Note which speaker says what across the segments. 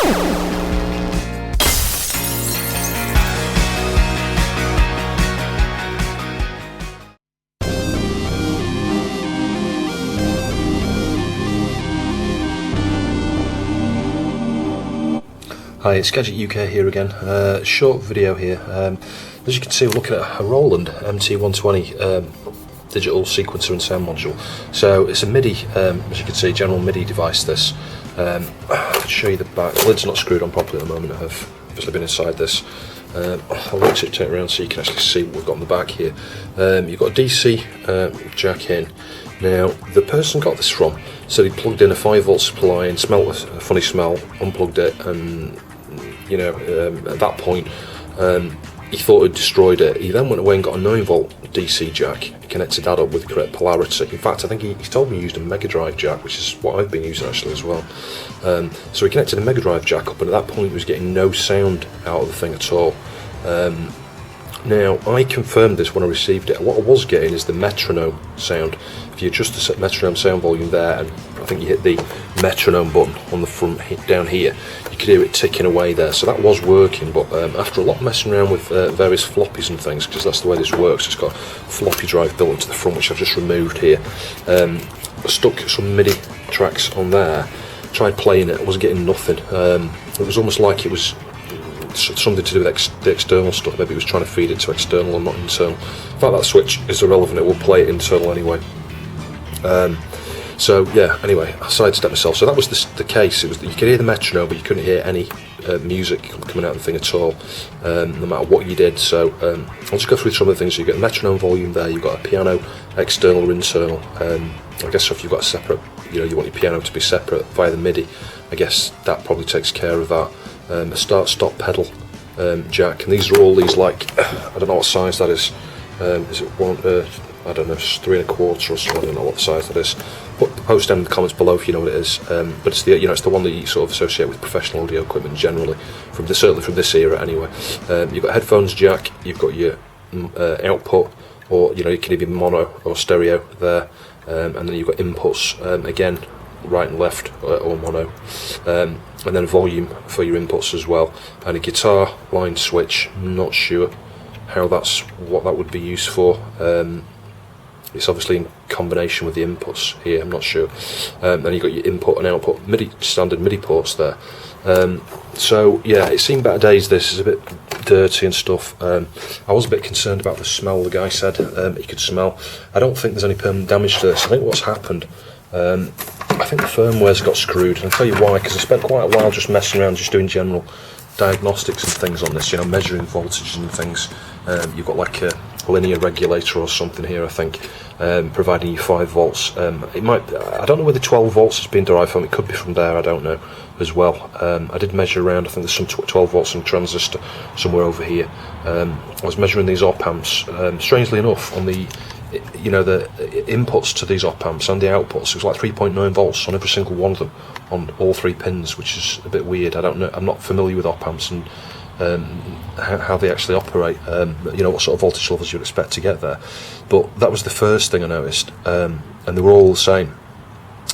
Speaker 1: Hi, it's Gadget UK here again. Short video here. As you can see, we're looking at a Roland MT-120 digital sequencer and sound module. So it's a MIDI, as you can see, general MIDI device. This. I'll show you the back. The lid's not screwed on properly at the moment. I've obviously been inside this. I'll rotate it around so you can actually see what we've got on the back here. You've got a DC jack in. Now, the person got this from said he plugged in a 5-volt supply and smelled a funny smell, unplugged it, and at that point he thought he'd destroyed it. He then went away and got a 9-volt DC jack, connected that up with the correct polarity. In fact, I think he told me he used a Mega Drive jack, which is what I've been using actually as well. So he connected a Mega Drive jack up, and at that point he was getting no sound out of the thing at all. Now, I confirmed this when I received it. What I was getting is the metronome sound. If you adjust the metronome sound volume there, and I think you hit the metronome button on the front down here, you could hear it ticking away there. So that was working, but after a lot of messing around with various floppies and things, because that's the way this works, it's got a floppy drive built into the front, which I've just removed here. I stuck some MIDI tracks on there, tried playing it, I wasn't getting nothing. It was almost like it was something to do with the external stuff. Maybe it was trying to feed it to external and not internal. In fact, that switch is irrelevant, it will play it internal anyway. So yeah, anyway, I sidestepped myself. So that was the case. It was, you could hear the metronome, but you couldn't hear any music coming out of the thing at all, no matter what you did. So I'll just go through some of the things. So you get the metronome volume there, you've got a piano, external or internal. I guess if you've got a separate, you want your piano to be separate via the MIDI, I guess that probably takes care of that. A start-stop pedal jack, and these are all these, like, I don't know what size that is. Is it one? I don't know, 3 1/4 or something. I don't know what the size that is. Put the post down in the comments below if you know what it is. But it's the it's the one that you sort of associate with professional audio equipment generally, certainly from this era anyway. You've got a headphones jack. You've got your output, or you can either be mono or stereo there, and then you've got inputs again, right and left, or mono, and then volume for your inputs as well, and a guitar line switch. I'm not sure what that would be used for. It's obviously in combination with the inputs here, I'm not sure. Then you've got your input and output standard MIDI ports there. So yeah, it's seen better days. This is a bit dirty and stuff. I was a bit concerned about the smell. The guy said he could smell. I don't think there's any permanent damage to this. I think what's happened, I think the firmware's got screwed, and I'll tell you why, because I spent quite a while just messing around, just doing general diagnostics and things on this, measuring voltages and things. You've got like a linear regulator or something here, I think, providing you 5 volts. It might, I don't know where the 12 volts has been derived from. It could be from there, I don't know as well. I did measure around. I think there's some 12 volts and transistor somewhere over here. I was measuring these op amps. Strangely enough, on the the inputs to these op amps and the outputs, it was like 3.9 volts on every single one of them, on all 3 pins, which is a bit weird. I don't know. I'm not familiar with op amps and how they actually operate. What sort of voltage levels you'd expect to get there. But that was the first thing I noticed, and they were all the same.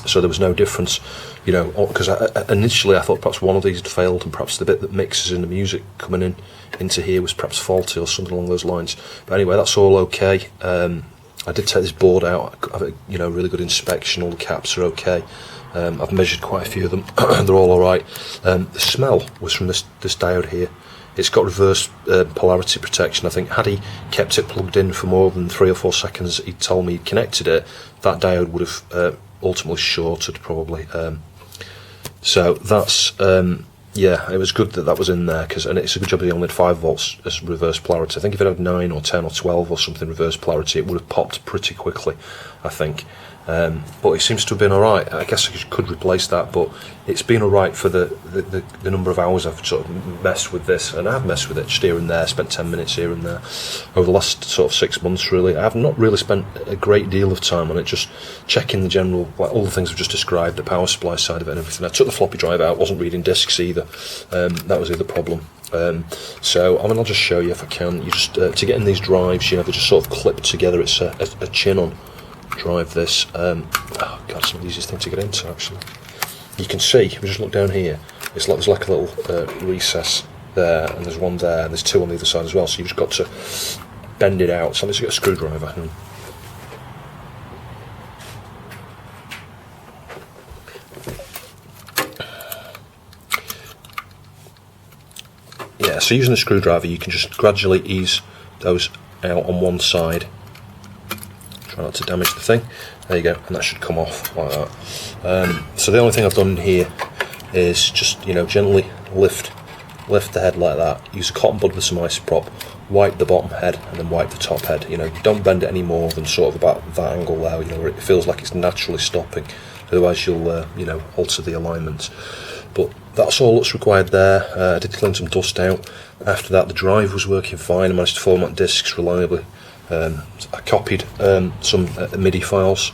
Speaker 1: So there was no difference, because initially I thought perhaps one of these had failed, and perhaps the bit that mixes in the music coming into here was perhaps faulty or something along those lines. But anyway, that's all okay. I did take this board out. I've had a really good inspection. All the caps are okay. I've measured quite a few of them. They're all alright. The smell was from this diode here. It's got reverse polarity protection. I think had he kept it plugged in for more than 3 or 4 seconds, he told me he connected it, that diode would have ultimately shorted probably. So that's yeah, it was good that was in there, and it's a good job that he only had 5 volts as reverse polarity. I think if it had 9 or 10 or 12 or something reverse polarity, it would have popped pretty quickly, I think. But it seems to have been alright. I guess I could replace that, but it's been alright for the number of hours I've sort of messed with this, and I've messed with it just here and there, spent 10 minutes here and there over the last sort of 6 months really. I've not really spent a great deal of time on it, just checking the general, like all the things I've just described, the power supply side of it and everything. I took the floppy drive out, wasn't reading discs either. That was the other problem. So I'll just show you if I can. You just to get in these drives, they're just sort of clipped together. It's a chin-on drive, this. Oh god, it's not the easiest thing to get into actually. you can see, if you just look down here, it's like there's like a little recess there, and there's one there, and there's two on the other side as well, so you've just got to bend it out. So let's get a screwdriver. Yeah, so using a screwdriver you can just gradually ease those out on one side. Try not to damage the thing. There you go, and that should come off like that. So the only thing I've done here is just, you know, gently lift the head like that. Use a cotton bud with some isopropyl, wipe the bottom head and then wipe the top head. You know, don't bend it any more than sort of about that angle there, you know, where it feels like it's naturally stopping. Otherwise you'll, you know, alter the alignment. But that's all that's required there. I did clean some dust out. After that, the drive was working fine. I managed to format discs reliably. I copied some MIDI files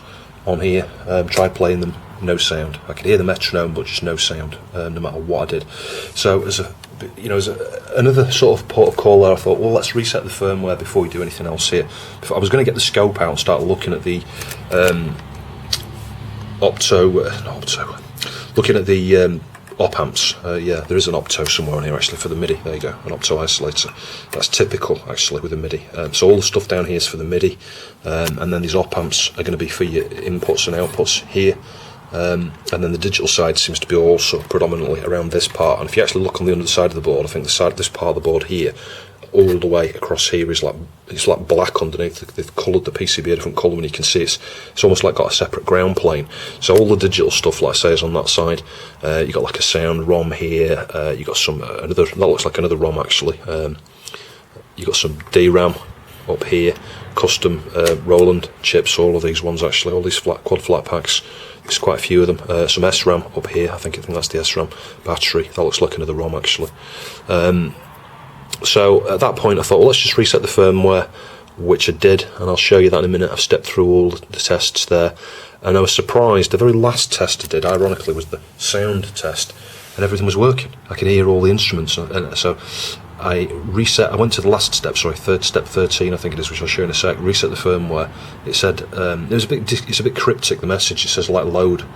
Speaker 1: on here, tried playing them, no sound. I could hear the metronome, but just no sound, no matter what I did. So as a, you know, as another sort of port of call there, I thought, well, let's reset the firmware before we do anything else here. I was going to get the scope out and start looking at the looking at the op amps. Yeah, there is an opto somewhere on here actually for the MIDI. There you go, an opto isolator. That's typical actually with the MIDI. So all the stuff down here is for the MIDI, and then these op amps are going to be for your inputs and outputs here. And then the digital side seems to be also predominantly around this part. And if you actually look on the underside of the board, I think this part of the board here, all the way across here is like, it's like black underneath. They've coloured the PCB a different colour, and you can see it's almost like got a separate ground plane. So all the digital stuff, like I say, is on that side. You got like a sound ROM here. You got some another, that looks like another ROM actually. You got some DRAM up here, custom Roland chips. All of these ones actually, all these quad flat packs. There's quite a few of them. Some SRAM up here. I think that's the SRAM battery. That looks like another ROM actually. So at that point I thought, well, let's just reset the firmware, which I did, and I'll show you that in a minute. I've stepped through all the tests there, and I was surprised. The very last test I did, ironically, was the sound test, and everything was working. I could hear all the instruments, and so I reset. I went to the last step, sorry, step 13, I think it is, which I'll show you in a sec. Reset the firmware. It said it's a bit cryptic, the message. It says like load.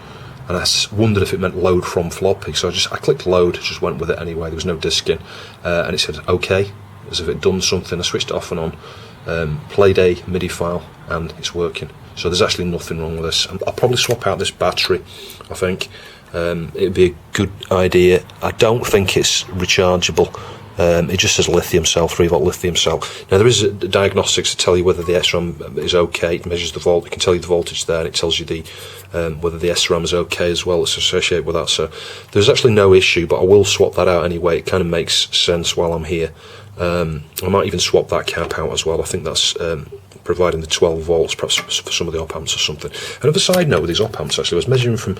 Speaker 1: And I wondered if it meant load from floppy, so I clicked load, just went with it anyway. There was no disk in, and it said OK, as if it had done something. I switched it off and on, played a MIDI file, and it's working. So there's actually nothing wrong with this. I'll probably swap out this battery, I think. It'd be a good idea. I don't think it's rechargeable. It just says lithium cell, 3-volt lithium cell. Now there is diagnostics to tell you whether the SRAM is okay. It measures the volt. It can tell you the voltage there, and it tells you the whether the SRAM is okay as well. It's associated with that. So there's actually no issue, but I will swap that out anyway. It kind of makes sense while I'm here. I might even swap that cap out as well. I think that's providing the 12 volts, perhaps for some of the op amps or something. Another side note with these op amps, actually, I was measuring from,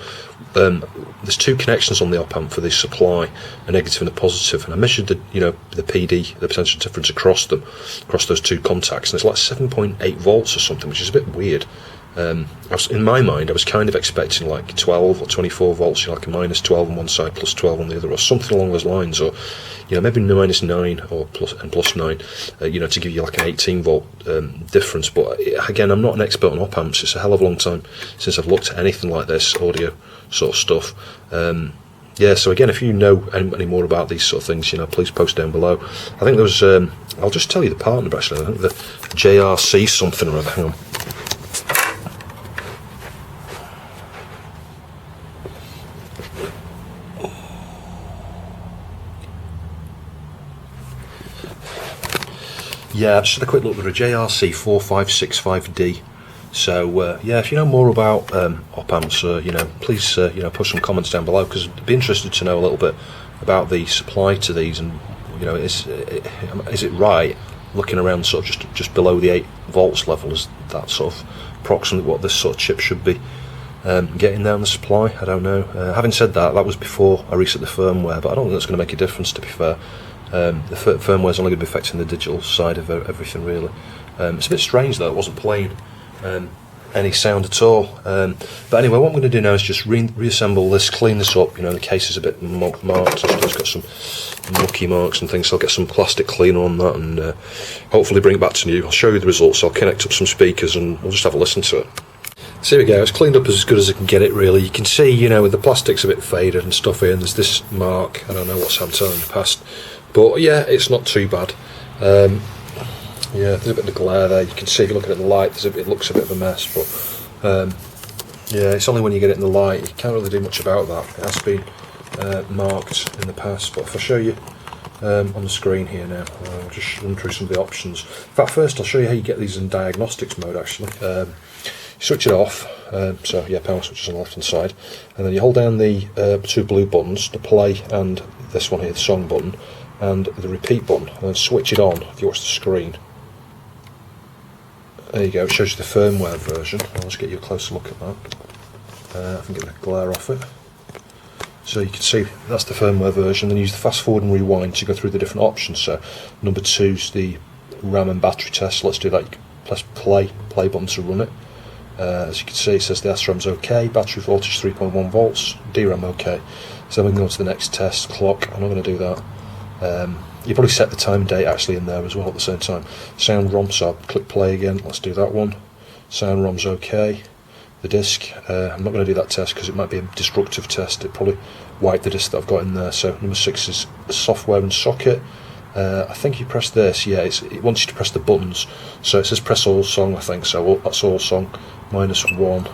Speaker 1: there's two connections on the op amp for the supply, a negative and a positive, and I measured the, you know, the PD, the potential difference across them, across those two contacts, and it's like 7.8 volts or something, which is a bit weird. In my mind, I was kind of expecting like 12 or 24 volts, you know, like a minus 12 on one side, plus 12 on the other, or something along those lines, or, you know, maybe minus 9 or plus 9, you know, to give you like an 18 volt difference. But again, I'm not an expert on op amps. It's a hell of a long time since I've looked at anything like this audio sort of stuff. Yeah, so again, if you know any more about these sort of things, you know, please post down below. I think there was, I'll just tell you the part number actually. I think the JRC something or other. Hang on. Yeah, I've just had a quick look. There a JRC 4565D. So yeah, if you know more about op amps, you know, please you know, put some comments down below, because I'd be interested to know a little bit about the supply to these, and you know, is it right looking around sort of just below the 8 volts level? Is that sort of approximately what this sort of chip should be getting down the supply? I don't know. Having said that, that was before I reset the firmware, but I don't think that's going to make a difference, to be fair. The firmware is only going to be affecting the digital side of everything, really. It's a bit strange though, it wasn't playing any sound at all. But anyway, what I'm going to do now is just reassemble this, clean this up. You know, the case is a bit marked, it's got some mucky marks and things, so I'll get some plastic cleaner on that and hopefully bring it back to you. I'll show you the results. I'll connect up some speakers and we'll just have a listen to it. So here we go, it's cleaned up as good as I can get it really. You can see, you know, with the plastic's a bit faded and stuff here, and there's this mark, I don't know what's happened in the past. But yeah, it's not too bad. Yeah, there's a bit of glare there. You can see if you're looking at the light, it looks a bit of a mess, but yeah, it's only when you get it in the light, you can't really do much about that. It has been marked in the past, but if I show you on the screen here now, I'll just run through some of the options. In fact, first I'll show you how you get these in diagnostics mode actually. Switch it off, so yeah, power switch is on the left hand side, and then you hold down the two blue buttons, the play and this one here, the song button, and the repeat button, and then switch it on if you watch the screen. There you go, it shows you the firmware version. I'll just get you a closer look at that. I can get the glare off it. So you can see that's the firmware version, then use the fast forward and rewind to go through the different options. So number 2's the RAM and battery test, let's do that. You can press play button to run it. As you can see, it says the SRAM's OK, battery voltage 3.1 volts, DRAM OK. So we can go to the next test, clock. I'm not going to do that. You probably set the time and date actually in there as well at the same time. Sound ROM, so I'll click play again, let's do that one. Sound ROM's OK. The disc, I'm not going to do that test because it might be a destructive test. It probably wiped the disc that I've got in there. So number 6 is software and socket. I think you press this, yeah, it wants you to press the buttons. So it says press all song, I think, so that's all song, -1.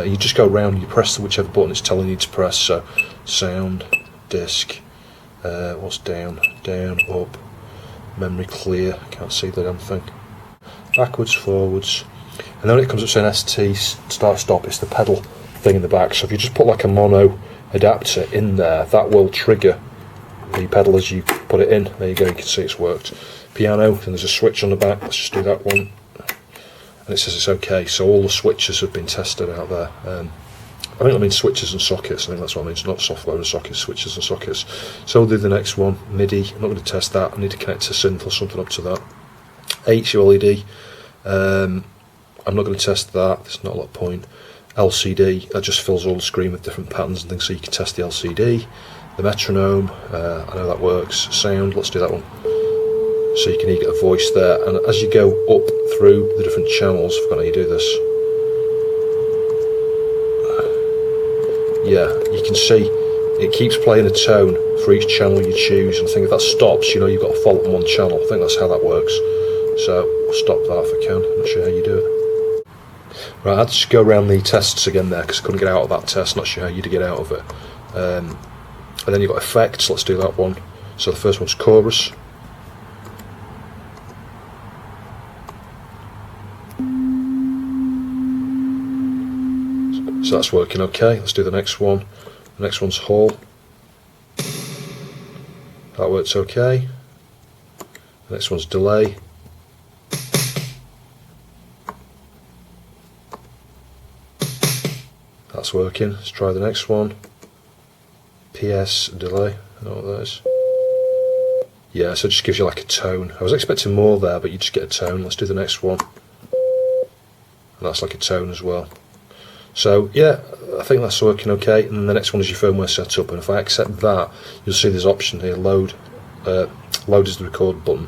Speaker 1: You just go around, you press whichever button it's telling you to press, so sound, disc, what's down, up, memory clear, can't see the damn thing, backwards, forwards, and then when it comes up saying ST, start, stop, it's the pedal thing in the back. So if you just put like a mono adapter in there, that will trigger the pedal as you put it in. There you go, you can see it's worked. Piano, then there's a switch on the back, let's just do that one, and it says it's OK. So all the switches have been tested out there. I think I mean switches and sockets, I think that's what I mean, it's not software and sockets, switches and sockets. So we'll do the next one, MIDI, I'm not going to test that, I need to connect to Synth or something up to that. HULED, I'm not going to test that, there's not a lot of point. LCD, that just fills all the screen with different patterns and things, so you can test the LCD. The metronome, I know that works. Sound, let's do that one. So you can get a voice there, and as you go up through the different channels, I forgot how you do this. Yeah, you can see it keeps playing a tone for each channel you choose, and I think if that stops, you know you've got a fault in one channel. I think that's how that works. So we'll stop that if I can, I'm not sure how you do it. Right, I had to just go around the tests again there because I couldn't get out of that test, not sure how you to get out of it. And then you've got effects, let's do that one. So the first one's chorus. So that's working okay, let's do the next one. The next one's hall. That works okay. The next one's delay. That's working, let's try the next one. PS delay, I know what that is. Yeah, so it just gives you like a tone. I was expecting more there, but you just get a tone. Let's do the next one. And that's like a tone as well. So yeah, I think that's working okay. And then the next one is your firmware setup. And if I accept that, you'll see this option here, load. Load is the record button.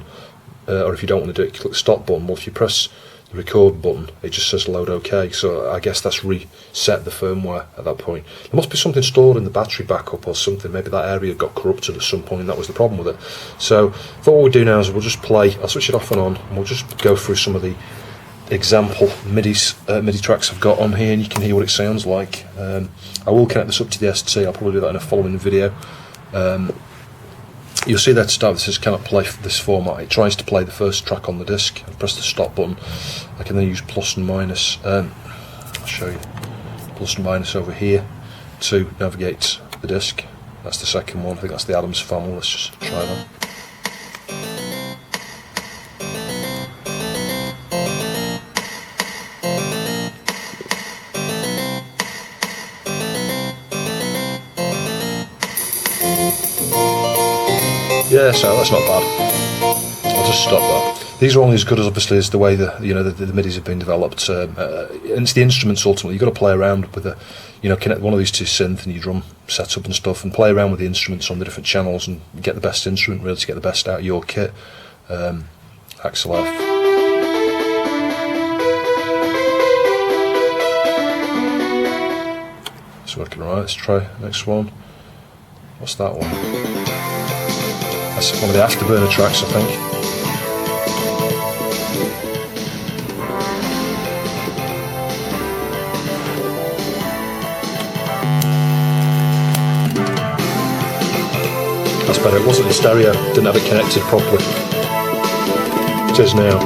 Speaker 1: Or if you don't want to do it, you click the stop button. Well, if you press the record button, it just says load OK, so I guess that's reset the firmware at that point. There must be something stored in the battery backup or something, maybe that area got corrupted at some point and that was the problem with it. So what we'll do now is we'll just play, I'll switch it off and on, and we'll just go through some of the example MIDI tracks I've got on here, and you can hear what it sounds like. I will connect this up to the ST, I'll probably do that in a following video. You'll see there to start, this says cannot play this format. It tries to play the first track on the disc. I press the stop button. I can then use plus and minus. I'll show you. Plus and minus over here to navigate the disc. That's the second one. I think that's the Adams family. Let's just try that. Yeah, so that's not bad. I'll just stop that. These are only as good as obviously as the way the MIDIs have been developed. And it's the instruments ultimately. You've got to play around with connect one of these to synth and your drum setup and stuff, and play around with the instruments on the different channels and get the best instrument really to get the best out of your kit. Axel F. It's working alright. Let's try next one. What's that one? That's one of the Afterburner tracks, I think. That's better. It wasn't in stereo. Didn't have it connected properly. It is now.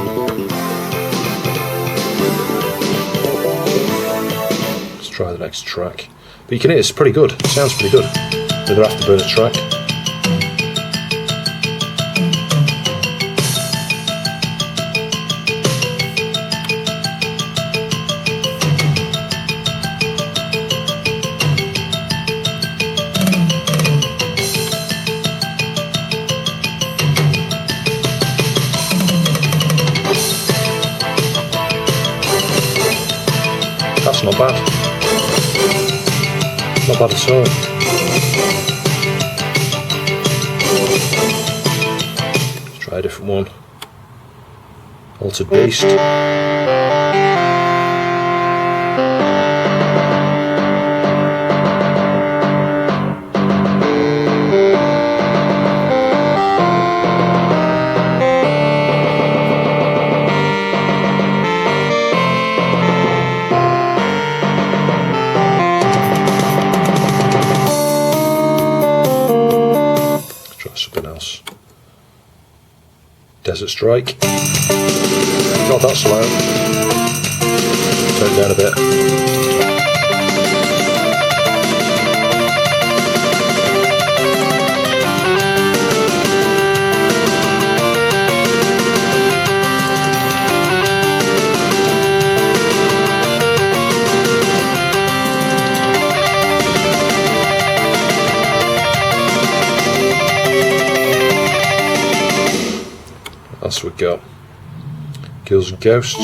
Speaker 1: Let's try the next track. But you can hear it's pretty good. It sounds pretty good. Another Afterburner track. That's not bad. Not bad at all. Let's try a different one. Altered Beast. Something else. Desert Strike. God, that's loud. Turn it down a bit. That's what we got. Ghouls and Ghosts.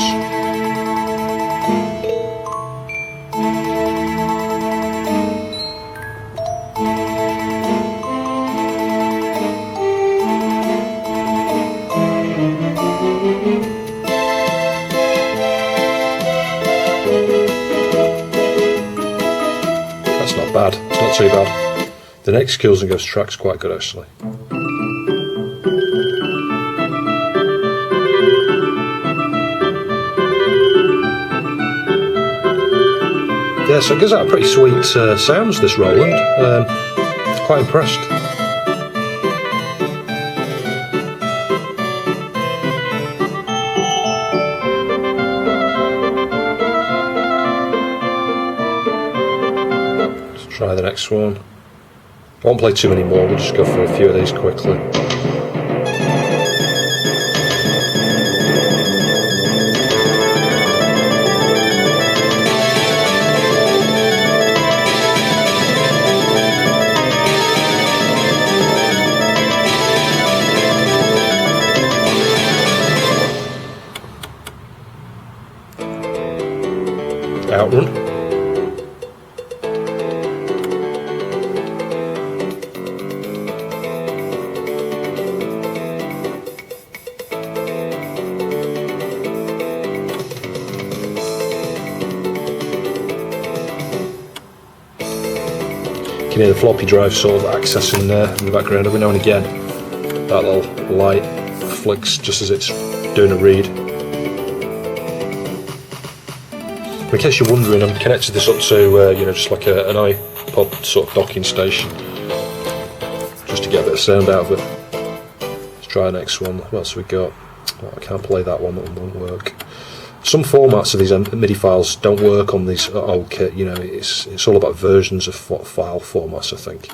Speaker 1: That's not bad. It's not too bad. The next Ghouls and Ghosts track's quite good actually. Yeah, so it gives out pretty sweet sounds, this Roland. Quite impressed. Let's try the next one. I won't play too many more, we'll just go for a few of these quickly. Outrun. You can hear the floppy drive sort of accessing there in the background every now and again. That little light flicks just as it's doing a read. In case you're wondering, I'm connected this up to, just like an iPod sort of docking station, just to get a bit of sound out of it. Let's try the next one. What else have we got? Oh, I can't play that one, that one won't work. Some formats of these MIDI files don't work on these old kit, it's all about versions of file formats, I think.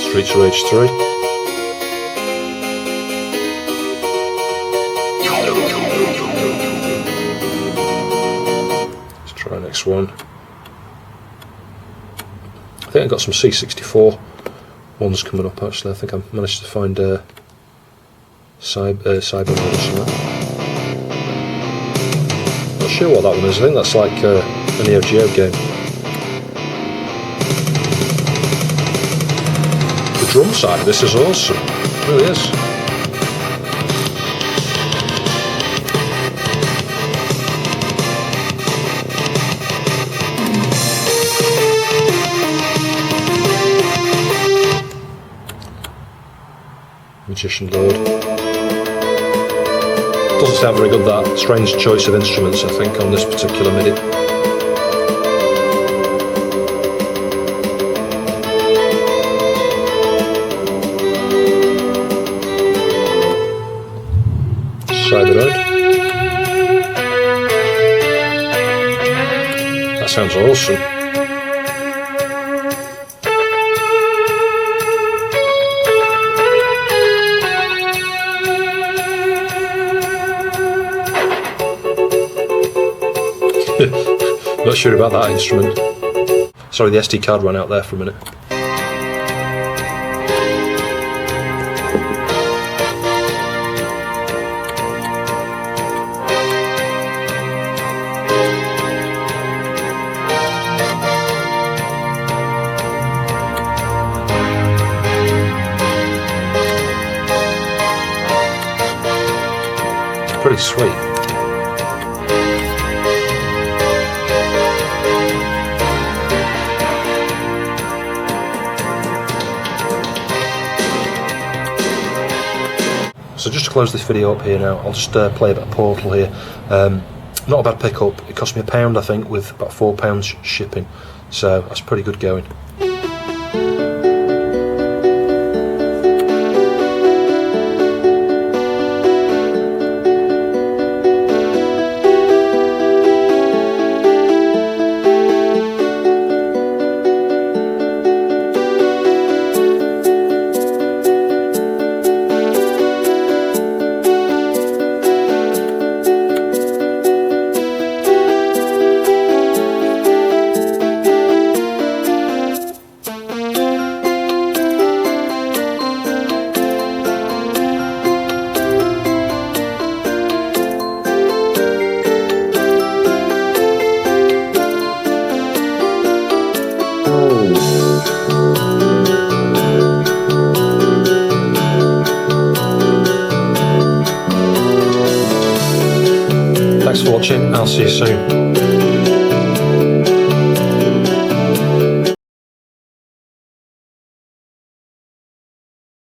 Speaker 1: Streets of Rage 3. Try next one. I think I've got some C64 ones coming up actually. I think I managed to find Cyber mode or something. Not sure what that one is. I think that's like a Neo Geo game. The drum side of this is awesome. It really is. Magician Lord. Doesn't sound very good, that. Strange choice of instruments, I think, on this particular MIDI. Side the road. That sounds awesome. Not sure about that instrument. Sorry, the SD card ran out there for a minute. Pretty sweet. So just to close this video up here now, I'll just play a bit of Portal here. Not a bad pickup. It cost me £1, I think, with about £4 shipping. So that's pretty good going. Thanks for watching, I'll see you soon.